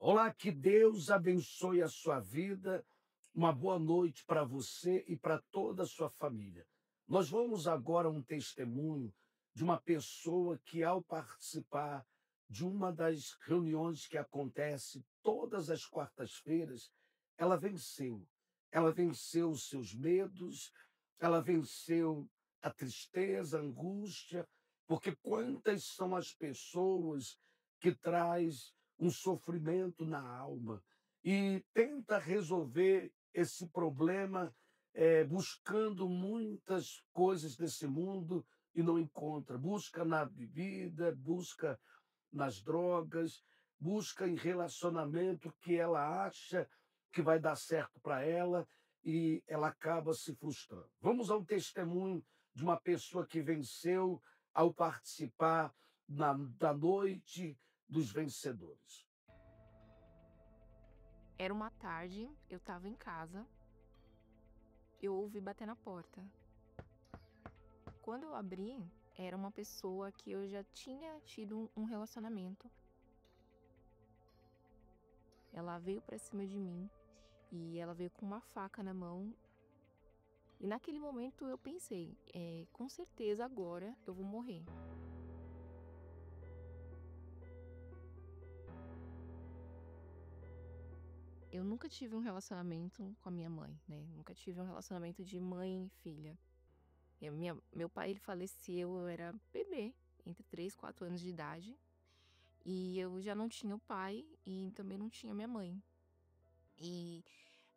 Olá, que Deus abençoe a sua vida. Uma boa noite para você e para toda a sua família. Nós vamos agora a um testemunho de uma pessoa que, ao participar de uma das reuniões que acontece todas as quartas-feiras, ela venceu. Ela venceu os seus medos, ela venceu a tristeza, a angústia, porque quantas são as pessoas que traz um sofrimento na alma e tenta resolver esse problema, buscando muitas coisas desse mundo e não encontra. Busca na bebida, busca nas drogas, busca em relacionamento que ela acha que vai dar certo para ela e ela acaba se frustrando. Vamos ao testemunho de uma pessoa que venceu ao participar da noite dos vencedores. Era uma tarde, eu estava em casa, eu ouvi bater na porta. Quando eu abri, era uma pessoa que eu já tinha tido um relacionamento. Ela veio pra cima de mim e ela veio com uma faca na mão. E naquele momento eu pensei, com certeza agora eu vou morrer. Eu nunca tive um relacionamento com a minha mãe, né? Nunca tive um relacionamento de mãe e filha. Meu pai ele faleceu, eu era bebê, entre 3 4 anos de idade. E eu já não tinha o pai e também não tinha minha mãe. E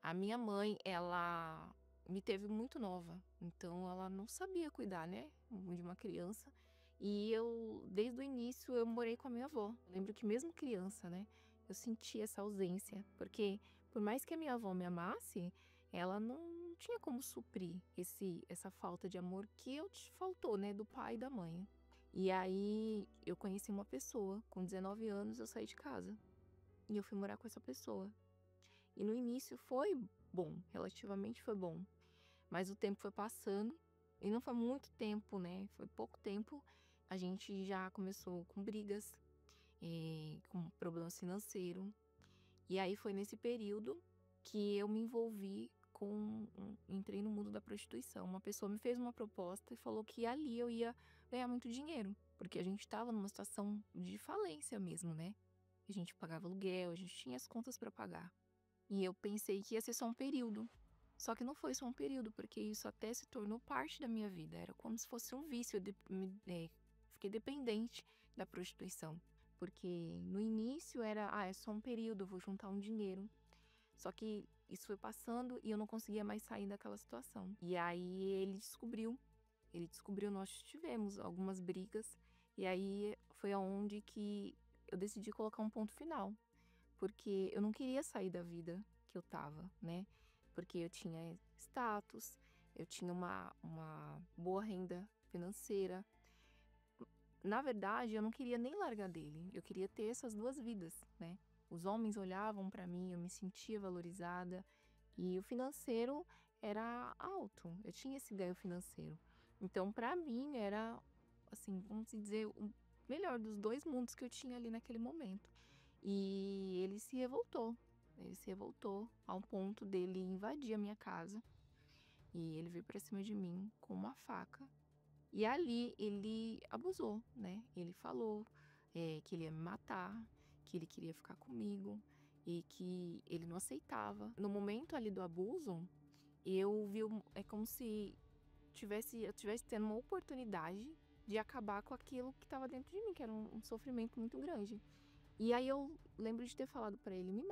a minha mãe, ela me teve muito nova, então ela não sabia cuidar, né, de uma criança. E eu, desde o início, eu morei com a minha avó. Eu lembro que mesmo criança, né, eu senti essa ausência, porque por mais que a minha avó me amasse, ela não tinha como suprir essa falta de amor que eu te faltou, né, do pai e da mãe. E aí eu conheci uma pessoa, com 19 anos eu saí de casa, e eu fui morar com essa pessoa. E no início foi bom, relativamente foi bom, mas o tempo foi passando, e não foi muito tempo, né, foi pouco tempo, a gente já começou com brigas, com problemas financeiro, e aí foi nesse período que eu me envolvi entrei no mundo da prostituição. Uma pessoa me fez uma proposta e falou que ali eu ia ganhar muito dinheiro, porque a gente estava numa situação de falência mesmo, né. A gente pagava aluguel, a gente tinha as contas para pagar. E eu pensei que ia ser só um período, só que não foi só um período, porque isso até se tornou parte da minha vida, era como se fosse um vício, fiquei dependente da prostituição. Porque no início era: "Ah, é só um período, eu vou juntar um dinheiro". Só que isso foi passando e eu não conseguia mais sair daquela situação. E aí ele descobriu, nós tivemos algumas brigas, e aí foi aonde que eu decidi colocar um ponto final, porque eu não queria sair da vida que eu estava, né, porque eu tinha status, eu tinha uma boa renda financeira. Na verdade, eu não queria nem largar dele, eu queria ter essas 2 vidas, né. Os homens olhavam pra mim, eu me sentia valorizada, e o financeiro era alto, eu tinha esse ganho financeiro. Então pra mim era, assim, vamos dizer, o melhor dos 2 mundos que eu tinha ali naquele momento. E ele se revoltou ao ponto dele invadir a minha casa, e ele veio pra cima de mim com uma faca, e ali ele abusou, né, ele falou, que ele ia me matar, que ele queria ficar comigo e que ele não aceitava. No momento ali do abuso, eu vi é como se eu tivesse tendo uma oportunidade de acabar com aquilo que estava dentro de mim, que era um sofrimento muito grande. E aí eu lembro de ter falado pra ele: me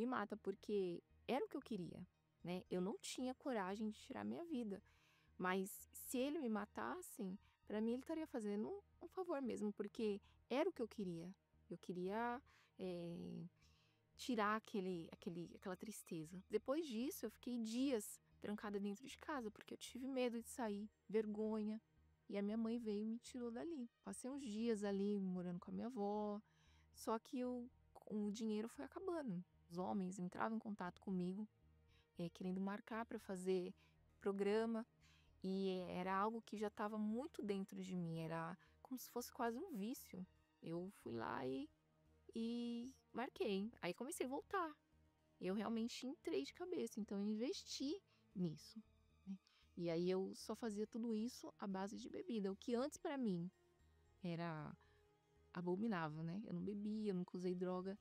mata", porque era o que eu queria, né. Eu não tinha coragem de tirar minha vida, mas se ele me matasse, pra mim ele estaria fazendo um favor mesmo, porque era o que eu queria. Eu queria, eh, tirar aquela tristeza. Depois disso, eu fiquei dias trancada dentro de casa, porque eu tive medo de sair, vergonha, e a minha mãe veio e me tirou dali. Passei uns dias ali morando com a minha avó, só que o dinheiro foi acabando. Os homens entravam em contato comigo, querendo marcar para fazer programa, e era algo que já estava muito dentro de mim, era como se fosse quase um vício. Eu fui lá e marquei. Aí comecei a voltar. Eu realmente entrei de cabeça, então eu investi nisso, né. E aí eu só fazia tudo isso à base de bebida, o que antes pra mim era abominável, né. Eu não bebia, eu nunca usei droga,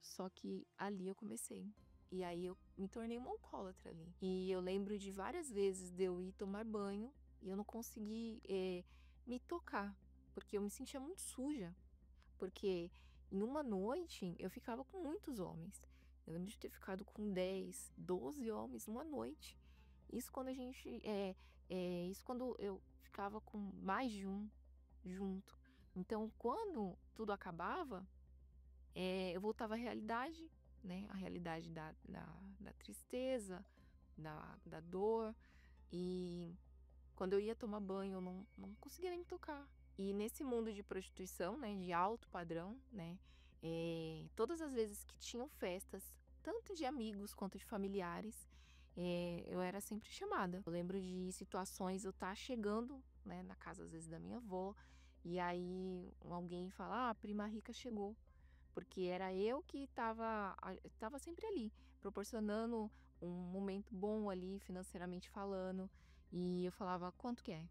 só que ali eu comecei. E aí eu me tornei uma alcoólatra ali. E eu lembro de várias vezes de eu ir tomar banho e eu não conseguir, me tocar, porque eu me sentia muito suja. Porque em uma noite eu ficava com muitos homens. Eu lembro de ter ficado com 10, 12 homens numa noite. Isso quando a gente, isso quando eu ficava com mais de um junto. Então, quando tudo acabava, eu voltava à realidade, né, a realidade da tristeza, da dor, e quando eu ia tomar banho, eu não conseguia nem me tocar. E nesse mundo de prostituição, né, de alto padrão, né, todas as vezes que tinham festas, tanto de amigos quanto de familiares, eu era sempre chamada. Eu lembro de situações, eu estar chegando, né, na casa, às vezes, da minha avó, e aí alguém fala: "Ah, a prima rica chegou", porque era eu que estava sempre ali, proporcionando um momento bom ali, financeiramente falando. E eu falava: "Quanto que é?"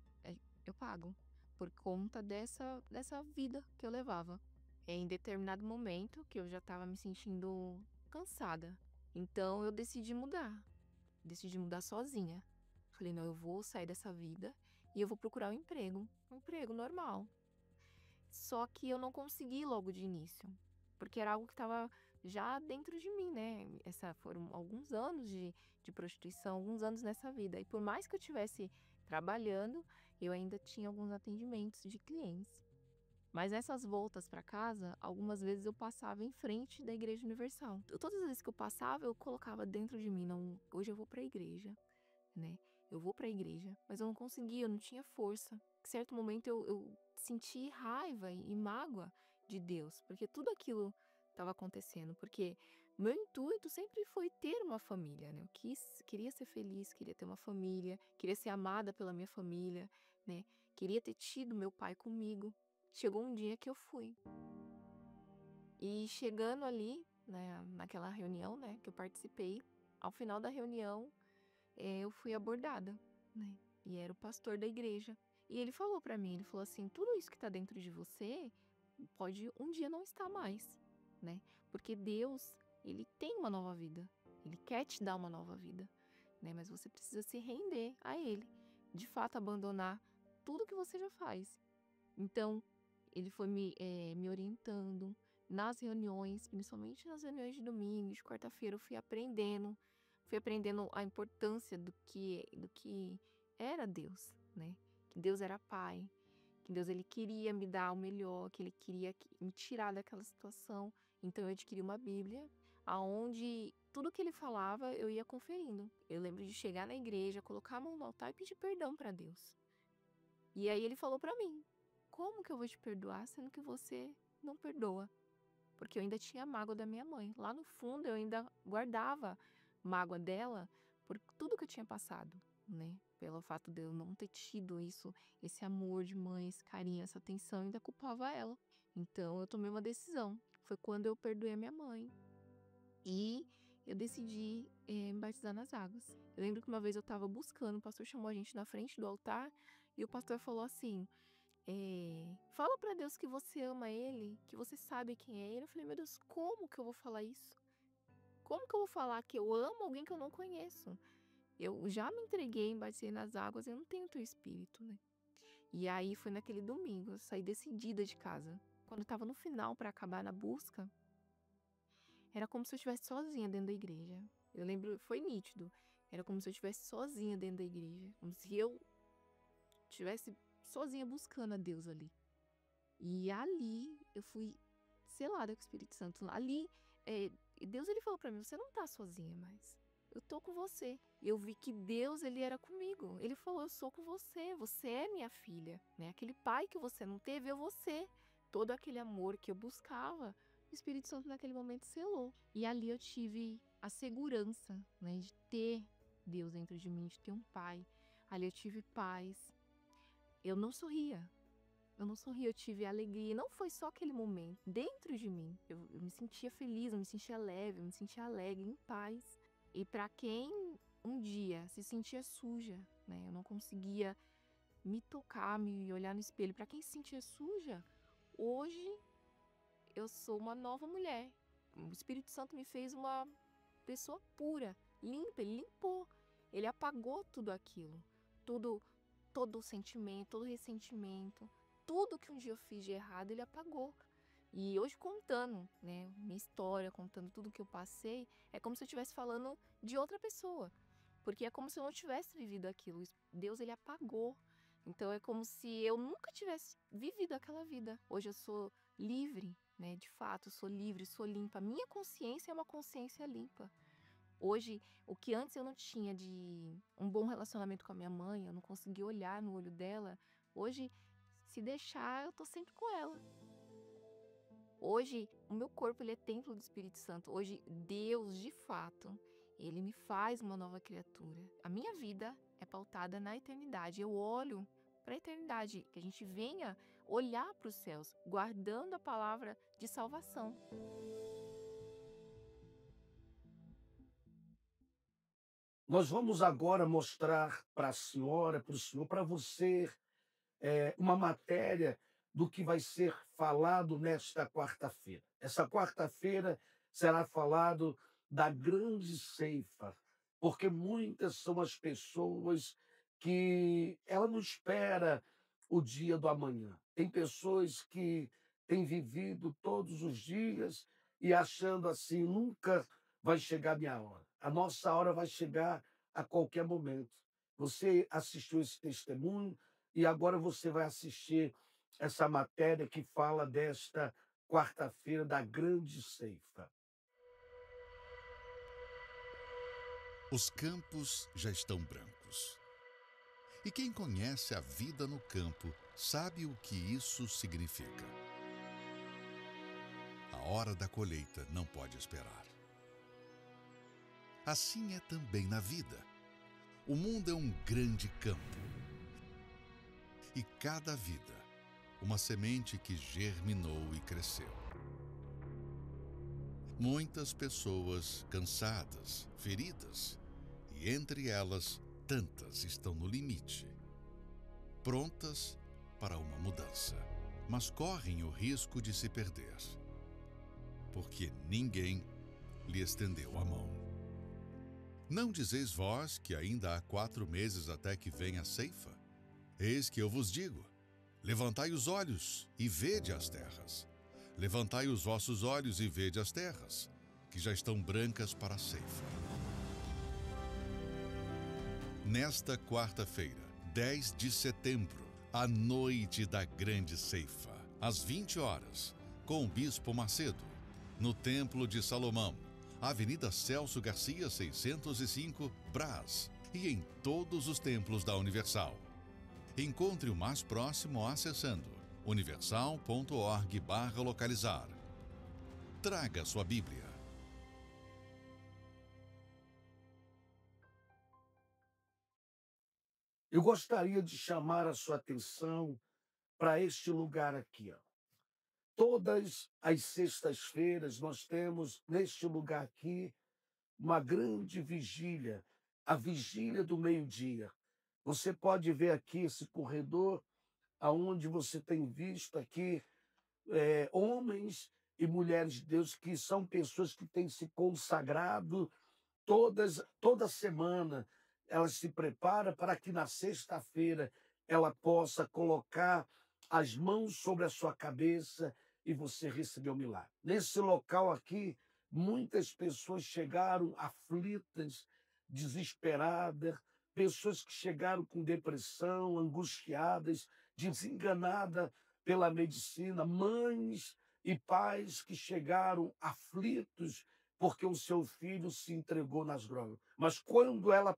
"Eu pago", por conta dessa vida que eu levava. Em determinado momento, que eu já estava me sentindo cansada, então eu decidi mudar sozinha. Falei: "Não, eu vou sair dessa vida e eu vou procurar um emprego normal". Só que eu não consegui logo de início, porque era algo que estava já dentro de mim, né. Foram alguns anos de prostituição, alguns anos nessa vida. E por mais que eu estivesse trabalhando, eu ainda tinha alguns atendimentos de clientes. Mas nessas voltas para casa, algumas vezes eu passava em frente da Igreja Universal. Todas as vezes que eu passava, eu colocava dentro de mim: "Não, hoje eu vou para a igreja", né. Eu vou para a igreja, mas eu não conseguia, eu não tinha força. Em certo momento eu senti raiva e mágoa de Deus, porque tudo aquilo estava acontecendo, porque meu intuito sempre foi ter uma família, né, queria ser feliz, queria ter uma família, queria ser amada pela minha família, né, queria ter tido meu pai comigo. Chegou um dia que eu fui, e chegando ali, né, naquela reunião, né, que eu participei, ao final da reunião eu fui abordada, né, e era o pastor da igreja. E ele falou pra mim, ele falou assim: "Tudo isso que tá dentro de você pode um dia não estar mais, né, porque Deus, ele tem uma nova vida, ele quer te dar uma nova vida, né, mas você precisa se render a ele, de fato abandonar tudo que você já faz". Então, ele foi me orientando nas reuniões, principalmente nas reuniões de domingo, de quarta-feira, eu fui aprendendo a importância do que era Deus, né, que Deus era pai, que Deus ele queria me dar o melhor, que ele queria me tirar daquela situação. Então eu adquiri uma Bíblia, aonde tudo que ele falava eu ia conferindo. Eu lembro de chegar na igreja, colocar a mão no altar e pedir perdão para Deus. E aí ele falou para mim: "Como que eu vou te perdoar sendo que você não perdoa?" Porque eu ainda tinha mágoa da minha mãe. Lá no fundo eu ainda guardava mágoa dela por tudo que eu tinha passado, né. Pelo fato de eu não ter tido isso, esse amor de mãe, esse carinho, essa atenção, eu ainda culpava ela. Então eu tomei uma decisão. Foi quando eu perdoei a minha mãe e eu decidi, me batizar nas águas. Eu lembro que uma vez eu estava buscando, o pastor chamou a gente na frente do altar e o pastor falou assim: "Fala pra Deus que você ama ele, que você sabe quem é ele". Eu falei: "Meu Deus, como que eu vou falar isso? Como que eu vou falar que eu amo alguém que eu não conheço? Eu já me entreguei, batizei nas águas, eu não tenho teu espírito, né". E aí foi naquele domingo, eu saí decidida de casa. Quando eu estava no final para acabar na busca, era como se eu estivesse sozinha dentro da igreja. Eu lembro, foi nítido, era como se eu estivesse sozinha dentro da igreja, como se eu estivesse sozinha buscando a Deus ali. E ali eu fui selada com o Espírito Santo. Ali, Deus ele falou pra mim: "Você não tá sozinha mais. Eu tô com você". E eu vi que Deus ele era comigo. Ele falou: "Eu sou com você, você é minha filha", né. Aquele pai que você não teve, eu vou ser. Todo aquele amor que eu buscava, o Espírito Santo naquele momento selou. E ali eu tive a segurança, né, de ter Deus dentro de mim, de ter um pai. Ali eu tive paz. Eu não sorria. Eu não sorri, eu tive alegria. E não foi só aquele momento, dentro de mim. Eu me sentia feliz, eu me sentia leve, eu me sentia alegre, em paz. E para quem um dia se sentia suja, né? Eu não conseguia me tocar, me olhar no espelho. Para quem se sentia suja, hoje eu sou uma nova mulher. O Espírito Santo me fez uma pessoa pura, limpa, ele limpou. Ele apagou tudo aquilo. Tudo, todo o sentimento, todo o ressentimento, tudo que um dia eu fiz de errado, ele apagou. E hoje contando, né, minha história, contando tudo que eu passei, é como se eu estivesse falando de outra pessoa, porque é como se eu não tivesse vivido aquilo. Deus, ele apagou. Então é como se eu nunca tivesse vivido aquela vida. Hoje eu sou livre, né? De fato, eu sou livre, sou limpa. Minha consciência é uma consciência limpa. Hoje, o que antes eu não tinha de um bom relacionamento com a minha mãe, eu não conseguia olhar no olho dela. Hoje, se deixar, eu tô sempre com ela. Hoje, o meu corpo ele é templo do Espírito Santo. Hoje, Deus, de fato, ele me faz uma nova criatura. A minha vida é pautada na eternidade. Eu olho para a eternidade, que a gente venha olhar para os céus, guardando a palavra de salvação. Nós vamos agora mostrar para a senhora, para o senhor, para você, uma matéria do que vai ser falado nesta quarta-feira. Essa quarta-feira será falado da grande ceifa, porque muitas são as pessoas que ela não espera o dia do amanhã. Tem pessoas que têm vivido todos os dias e achando assim, nunca vai chegar a minha hora. A nossa hora vai chegar a qualquer momento. Você assistiu esse testemunho, e agora você vai assistir essa matéria que fala desta quarta-feira da grande ceifa. Os campos já estão brancos. E quem conhece a vida no campo sabe o que isso significa. A hora da colheita não pode esperar. Assim é também na vida. O mundo é um grande campo. E cada vida, uma semente que germinou e cresceu. Muitas pessoas cansadas, feridas, e entre elas, tantas estão no limite, prontas para uma mudança, mas correm o risco de se perder, porque ninguém lhe estendeu a mão. Não dizeis vós que ainda há 4 meses até que venha a ceifa? Eis que eu vos digo: levantai os olhos e vede as terras. Levantai os vossos olhos e vede as terras, que já estão brancas para a ceifa. Nesta quarta-feira, 10 de setembro, a noite da grande ceifa, às 20 horas, com o Bispo Macedo, no Templo de Salomão, Avenida Celso Garcia, 605, Brás, e em todos os templos da Universal. Encontre o mais próximo acessando universal.org/localizar. Traga sua Bíblia. Eu gostaria de chamar a sua atenção para este lugar aqui, ó. Todas as sextas-feiras nós temos neste lugar aqui uma grande vigília, a vigília do meio-dia. Você pode ver aqui esse corredor aonde você tem visto aqui homens e mulheres de Deus que são pessoas que têm se consagrado toda semana. Ela se prepara para que na sexta-feira ela possa colocar as mãos sobre a sua cabeça e você receber o milagre. Nesse local aqui, muitas pessoas chegaram aflitas, desesperadas, pessoas que chegaram com depressão, angustiadas, desenganadas pela medicina, mães e pais que chegaram aflitos porque o seu filho se entregou nas drogas. Mas quando ele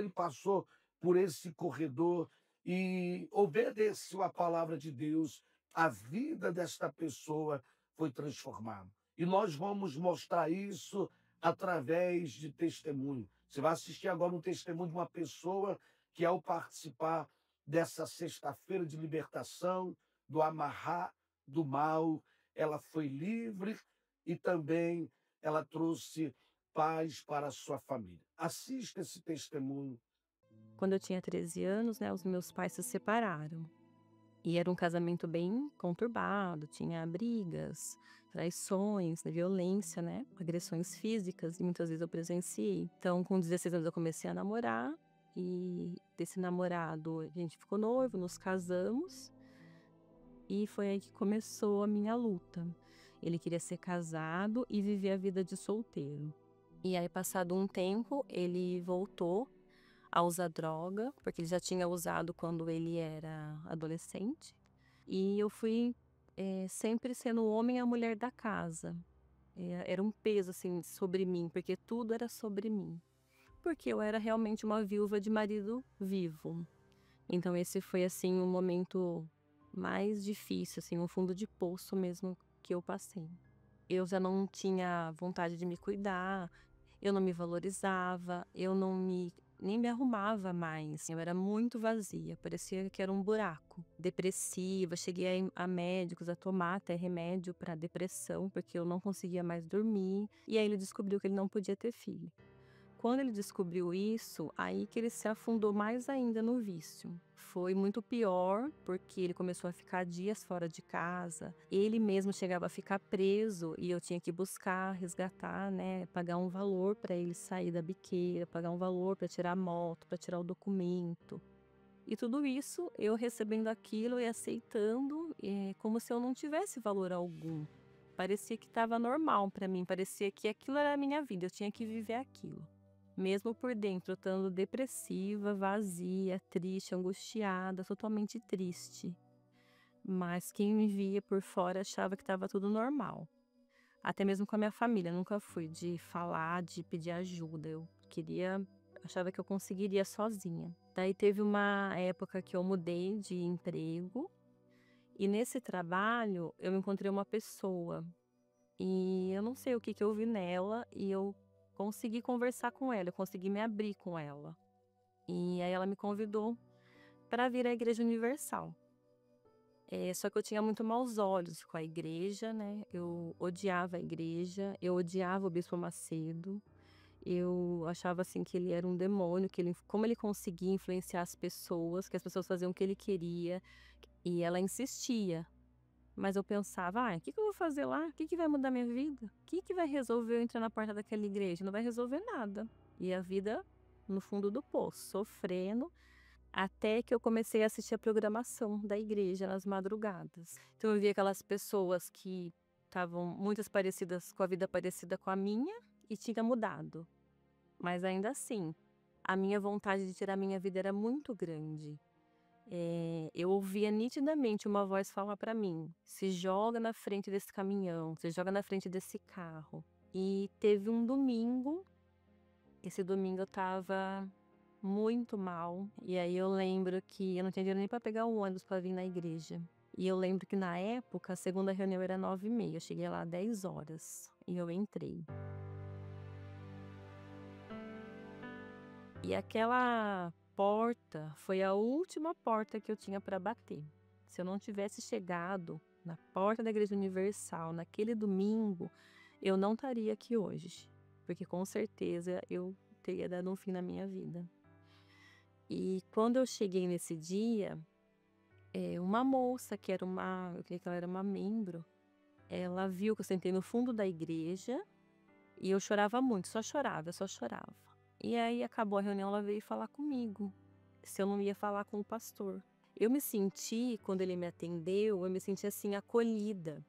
passou por esse corredor e obedeceu à palavra de Deus, a vida desta pessoa foi transformada. E nós vamos mostrar isso através de testemunho. Você vai assistir agora um testemunho de uma pessoa que, ao participar dessa sexta-feira de libertação, do amarrar do mal. Ela foi livre e também ela trouxe paz para a sua família. Assista esse testemunho. Quando eu tinha 13 anos, né, os meus pais se separaram. E era um casamento bem conturbado, tinha brigas, traições, violência, né, agressões físicas, e muitas vezes eu presenciei. Então, com 16 anos eu comecei a namorar, e desse namorado a gente ficou noivo, nos casamos, e foi aí que começou a minha luta. Ele queria ser casado e viver a vida de solteiro. E aí, passado um tempo, ele voltou a usar droga, porque ele já tinha usado quando ele era adolescente. E eu fui sempre sendo o homem e a mulher da casa. Era um peso assim sobre mim, porque tudo era sobre mim. Porque eu era realmente uma viúva de marido vivo. Então esse foi assim um momento mais difícil, assim, um fundo de poço mesmo que eu passei. Eu já não tinha vontade de me cuidar, eu não me valorizava, eu nem me arrumava mais. Eu era muito vazia, parecia que era um buraco. Depressiva, cheguei a ir a médicos, a tomar até remédio para depressão, porque eu não conseguia mais dormir. E aí ele descobriu que ele não podia ter filho. Quando ele descobriu isso, aí que ele se afundou mais ainda no vício. Foi muito pior, porque ele começou a ficar dias fora de casa. Ele mesmo chegava a ficar preso e eu tinha que buscar, resgatar, né, pagar um valor para ele sair da biqueira, pagar um valor para tirar a moto, para tirar o documento. E tudo isso eu recebendo aquilo e aceitando, como se eu não tivesse valor algum. Parecia que estava normal para mim, parecia que aquilo era a minha vida, eu tinha que viver aquilo. Mesmo por dentro, eu estando depressiva, vazia, triste, angustiada, totalmente triste. Mas quem me via por fora achava que estava tudo normal. Até mesmo com a minha família, nunca fui de falar, de pedir ajuda. Achava que eu conseguiria sozinha. Daí teve uma época que eu mudei de emprego. E nesse trabalho, eu encontrei uma pessoa. E eu não sei o que eu vi nela, e eu consegui conversar com ela, eu consegui me abrir com ela. E aí ela me convidou para vir à Igreja Universal. Só que eu tinha muito maus olhos com a igreja, né? Eu odiava a igreja, eu odiava o Bispo Macedo. Eu achava assim que ele era um demônio, como ele conseguia influenciar as pessoas, que as pessoas faziam o que ele queria. E ela insistia. Mas eu pensava, o que eu vou fazer lá? O que vai mudar minha vida? O que vai resolver eu entrar na porta daquela igreja? Não vai resolver nada. E a vida no fundo do poço, sofrendo, até que eu comecei a assistir a programação da igreja nas madrugadas. Então eu via aquelas pessoas que estavam muitas parecidas com a vida parecida com a minha e tinha mudado. Mas ainda assim, a minha vontade de tirar minha vida era muito grande. Eu ouvia nitidamente uma voz falar para mim: se joga na frente desse caminhão, se joga na frente desse carro. E teve um domingo, esse domingo eu tava muito mal, e aí eu lembro que eu não tinha dinheiro nem para pegar o ônibus para vir na igreja. E eu lembro que na época a segunda reunião era 9h30, eu cheguei lá 10 horas e eu entrei. E aquela porta foi a última porta que eu tinha para bater. Se eu não tivesse chegado na porta da Igreja Universal naquele domingo, eu não estaria aqui hoje, porque com certeza eu teria dado um fim na minha vida. E quando eu cheguei nesse dia, uma moça que eu creio que ela era uma membro, ela viu que eu sentei no fundo da igreja e eu chorava muito, só chorava. E aí acabou a reunião, ela veio falar comigo, se eu não ia falar com o pastor. Eu me senti, quando ele me atendeu, eu me senti assim, acolhida.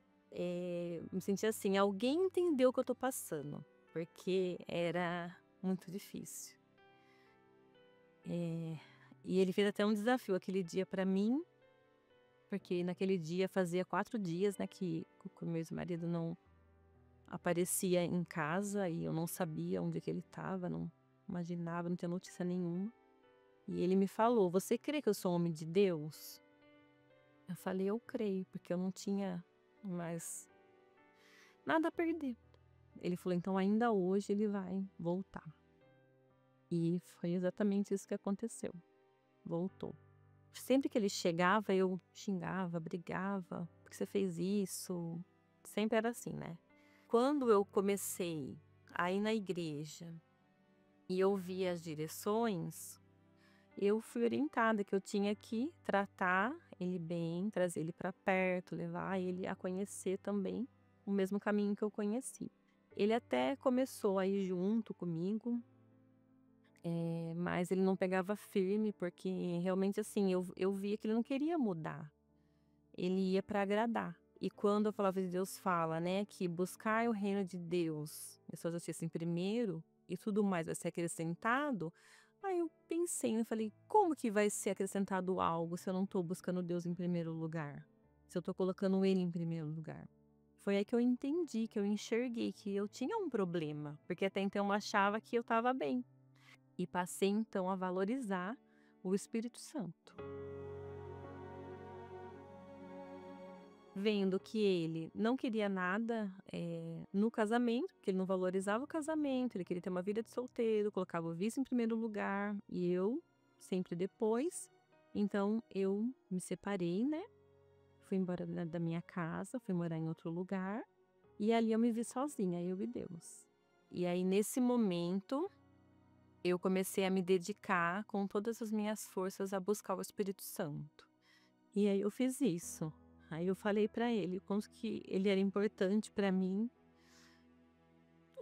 Me senti assim, alguém entendeu o que eu tô passando, porque era muito difícil. E ele fez até um desafio aquele dia pra mim, porque naquele dia fazia 4 dias, né, que o meu ex-marido não aparecia em casa e eu não sabia onde que ele estava, não imaginava, não tinha notícia nenhuma. E ele me falou: você crê que eu sou homem de Deus? Eu falei: eu creio, porque eu não tinha mais nada a perder. Ele falou: então ainda hoje ele vai voltar. E foi exatamente isso que aconteceu. Voltou. sempre que ele chegava, eu xingava, brigava, "Por que você fez isso?". Sempre era assim, né. Quando eu comecei a ir na igreja e ouvir as direções, eu fui orientada que eu tinha que tratar ele bem, trazer ele para perto, levar ele a conhecer também o mesmo caminho que eu conheci. Ele até começou a ir junto comigo, mas ele não pegava firme, porque realmente, assim, eu via que ele não queria mudar, ele ia para agradar. E quando a palavra de Deus fala, né, que buscar o reino de Deus e a sua justiça em primeiro, e tudo mais vai ser acrescentado, aí eu pensei, eu falei: "Como que vai ser acrescentado algo se eu não estou buscando Deus em primeiro lugar? Se eu estou colocando ele em primeiro lugar?". Foi aí que eu entendi, que eu enxerguei que eu tinha um problema, porque até então eu achava que eu estava bem. E passei então a valorizar o Espírito Santo. Vendo que ele não queria nada, no casamento, que ele não valorizava o casamento, ele queria ter uma vida de solteiro, colocava o vício em primeiro lugar e eu sempre depois. Então eu me separei, né, fui embora da minha casa, fui morar em outro lugar, e ali eu me vi sozinha, eu e Deus. E aí nesse momento eu comecei a me dedicar com todas as minhas forças a buscar o Espírito Santo. E aí eu fiz isso. Aí eu falei pra ele o quanto que ele era importante pra mim,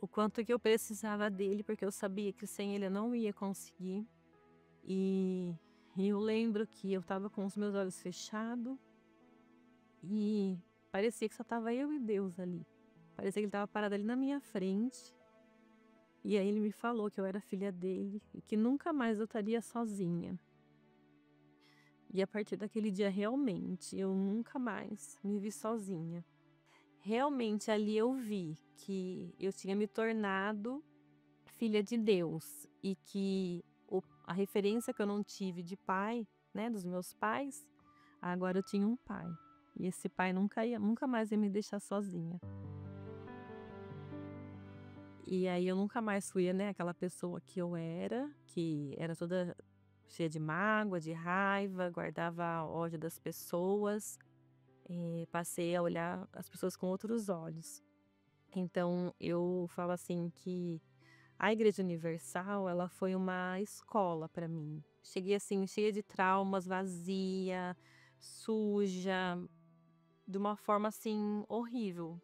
o quanto que eu precisava dele, porque eu sabia que sem ele eu não ia conseguir. E, e eu lembro que eu estava com os meus olhos fechados e parecia que só tava eu e Deus ali. Parecia que ele estava parado ali na minha frente. E aí ele me falou que eu era filha dele e que nunca mais eu estaria sozinha. E a partir daquele dia, realmente, eu nunca mais me vi sozinha. Realmente ali eu vi que eu tinha me tornado filha de Deus e que a referência que eu não tive de pai, né, dos meus pais, agora eu tinha um pai. E esse pai nunca mais ia me deixar sozinha. E aí eu nunca mais fui, né, aquela pessoa que era toda cheia de mágoa, de raiva, guardava ódio das pessoas. Passei a olhar as pessoas com outros olhos. Então eu falo assim que a Igreja Universal, ela foi uma escola para mim. Cheguei assim cheia de traumas, vazia, suja, de uma forma assim horrível.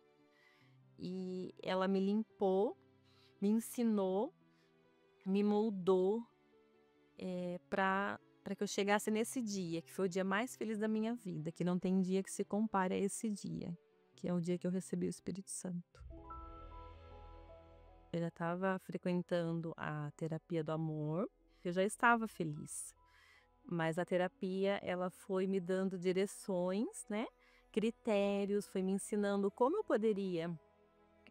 E ela me limpou, me ensinou, me moldou, para que eu chegasse nesse dia, que foi o dia mais feliz da minha vida, que não tem dia que se compare a esse dia, que é o dia que eu recebi o Espírito Santo. Eu já estava frequentando a terapia do amor, eu já estava feliz, mas a terapia ela foi me dando direções, né, critérios, foi me ensinando como eu poderia,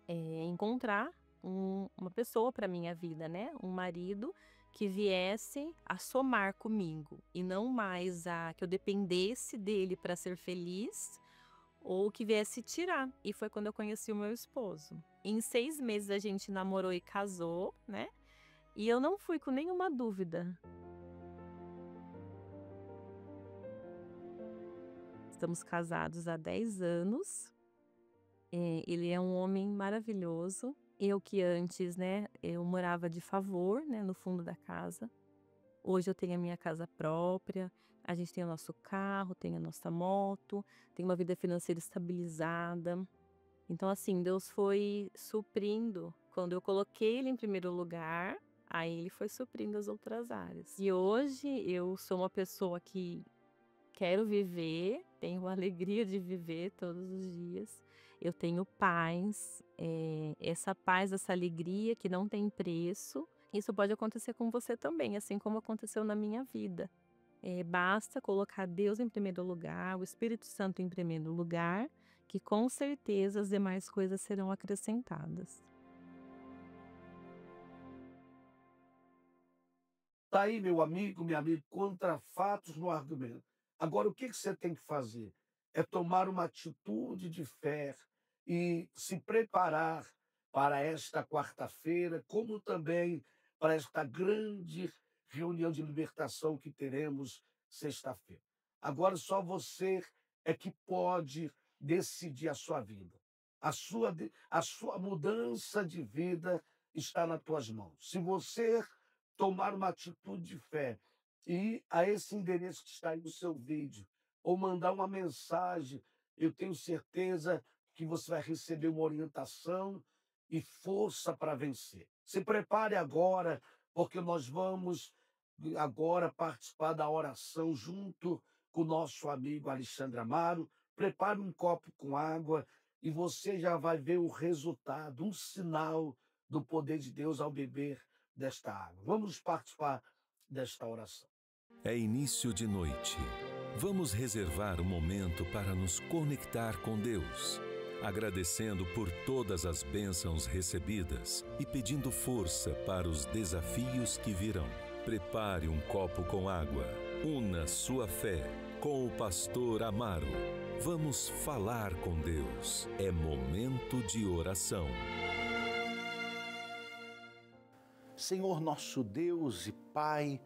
encontrar uma pessoa para minha vida, né, um marido que viesse a somar comigo e não mais a que eu dependesse dele para ser feliz ou que viesse tirar. E foi quando eu conheci o meu esposo. Em 6 meses a gente namorou e casou, né? E eu não fui com nenhuma dúvida. Estamos casados há 10 anos. Ele é um homem maravilhoso. Eu que antes, né, eu morava de favor, né, no fundo da casa. Hoje eu tenho a minha casa própria, a gente tem o nosso carro, tem a nossa moto, tem uma vida financeira estabilizada. Então, assim, Deus foi suprindo. Quando eu coloquei Ele em primeiro lugar, aí Ele foi suprindo as outras áreas. E hoje eu sou uma pessoa que quero viver, tenho a alegria de viver todos os dias. Eu tenho paz, essa paz, essa alegria que não tem preço. Isso pode acontecer com você também, assim como aconteceu na minha vida. Basta colocar Deus em primeiro lugar, o Espírito Santo em primeiro lugar, que com certeza as demais coisas serão acrescentadas. Tá aí, meu amigo, minha amiga, contra fatos no argumento. Agora, o que que você tem que fazer? É tomar uma atitude de fé e se preparar para esta quarta-feira, como também para esta grande reunião de libertação que teremos sexta-feira. Agora só você é que pode decidir a sua vida. A sua mudança de vida está nas tuas mãos. Se você tomar uma atitude de fé e ir a esse endereço que está aí no seu vídeo, ou mandar uma mensagem, eu tenho certeza que você vai receber uma orientação e força para vencer. Se prepare agora, porque nós vamos agora participar da oração junto com o nosso amigo Alexandre Amaro. Prepare um copo com água e você já vai ver o resultado, um sinal do poder de Deus ao beber desta água. Vamos participar desta oração. É início de noite. Vamos reservar um momento para nos conectar com Deus, agradecendo por todas as bênçãos recebidas e pedindo força para os desafios que virão. Prepare um copo com água. Una sua fé com o pastor Amaro. Vamos falar com Deus. É momento de oração. Senhor nosso Deus e Pai,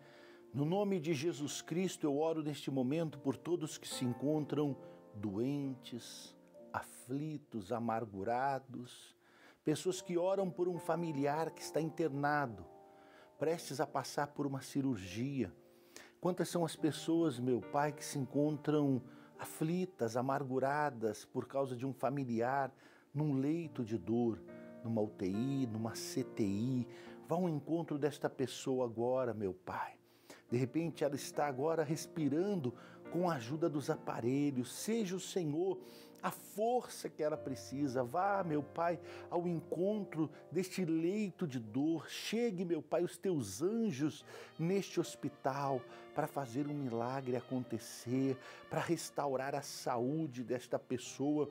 no nome de Jesus Cristo, eu oro neste momento por todos que se encontram doentes, aflitos, amargurados, pessoas que oram por um familiar que está internado, prestes a passar por uma cirurgia. Quantas são as pessoas, meu Pai, que se encontram aflitas, amarguradas por causa de um familiar num leito de dor, numa UTI, numa CTI. Vá ao encontro desta pessoa agora, meu Pai. De repente ela está agora respirando com a ajuda dos aparelhos. Seja o Senhor a força que ela precisa. Vá, meu Pai, ao encontro deste leito de dor. Chegue, meu Pai, os teus anjos neste hospital para fazer um milagre acontecer, para restaurar a saúde desta pessoa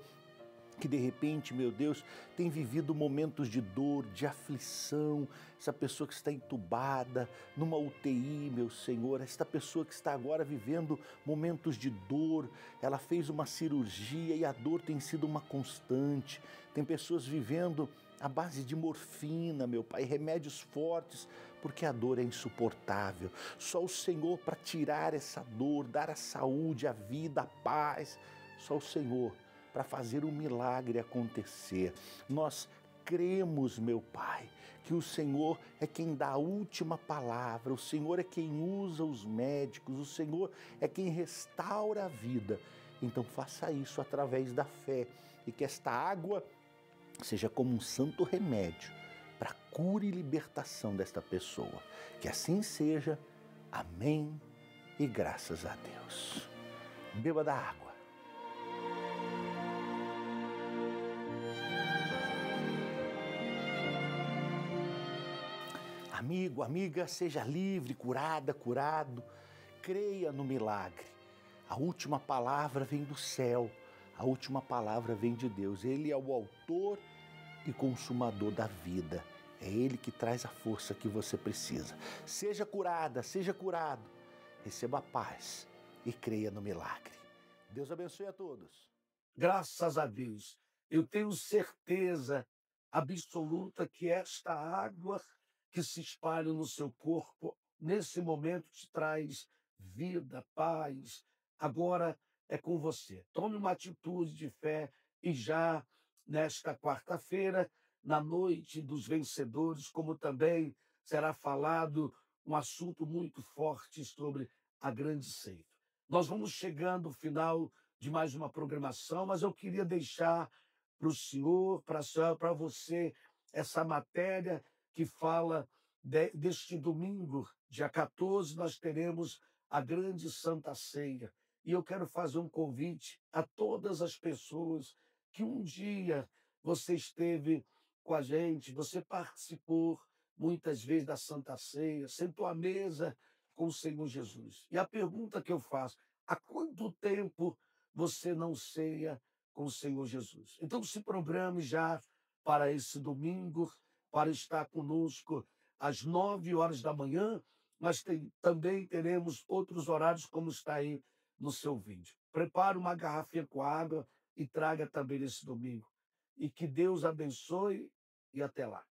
que de repente, meu Deus, tem vivido momentos de dor, de aflição, essa pessoa que está entubada, numa UTI, meu Senhor, esta pessoa que está agora vivendo momentos de dor, ela fez uma cirurgia e a dor tem sido uma constante, tem pessoas vivendo à base de morfina, meu Pai, remédios fortes, porque a dor é insuportável. Só o Senhor para tirar essa dor, dar a saúde, a vida, a paz, só o Senhor para fazer um milagre acontecer. Nós cremos, meu Pai, que o Senhor é quem dá a última palavra, o Senhor é quem usa os médicos, o Senhor é quem restaura a vida. Então faça isso através da fé e que esta água seja como um santo remédio para a cura e libertação desta pessoa. Que assim seja. Amém e graças a Deus. Beba da água. Amigo, amiga, seja livre, curada, curado. Creia no milagre. A última palavra vem do céu. A última palavra vem de Deus. Ele é o autor e consumador da vida. É Ele que traz a força que você precisa. Seja curada, seja curado. Receba a paz e creia no milagre. Deus abençoe a todos. Graças a Deus. Eu tenho certeza absoluta que esta água que se espalha no seu corpo, nesse momento te traz vida, paz. Agora é com você. Tome uma atitude de fé e já nesta quarta-feira, na noite dos vencedores, como também será falado um assunto muito forte sobre a grande ceia. Nós vamos chegando ao final de mais uma programação, mas eu queria deixar para o senhor, para a senhora, para você, essa matéria que fala deste domingo, dia 14, nós teremos a grande Santa Ceia. E eu quero fazer um convite a todas as pessoas que um dia você esteve com a gente, você participou muitas vezes da Santa Ceia, sentou à mesa com o Senhor Jesus. E a pergunta que eu faço, há quanto tempo você não ceia com o Senhor Jesus? Então se programe já para esse domingo, para estar conosco às 9 horas da manhã, mas também teremos outros horários, como está aí no seu vídeo. Prepare uma garrafinha com água e traga também nesse domingo. E que Deus abençoe e até lá.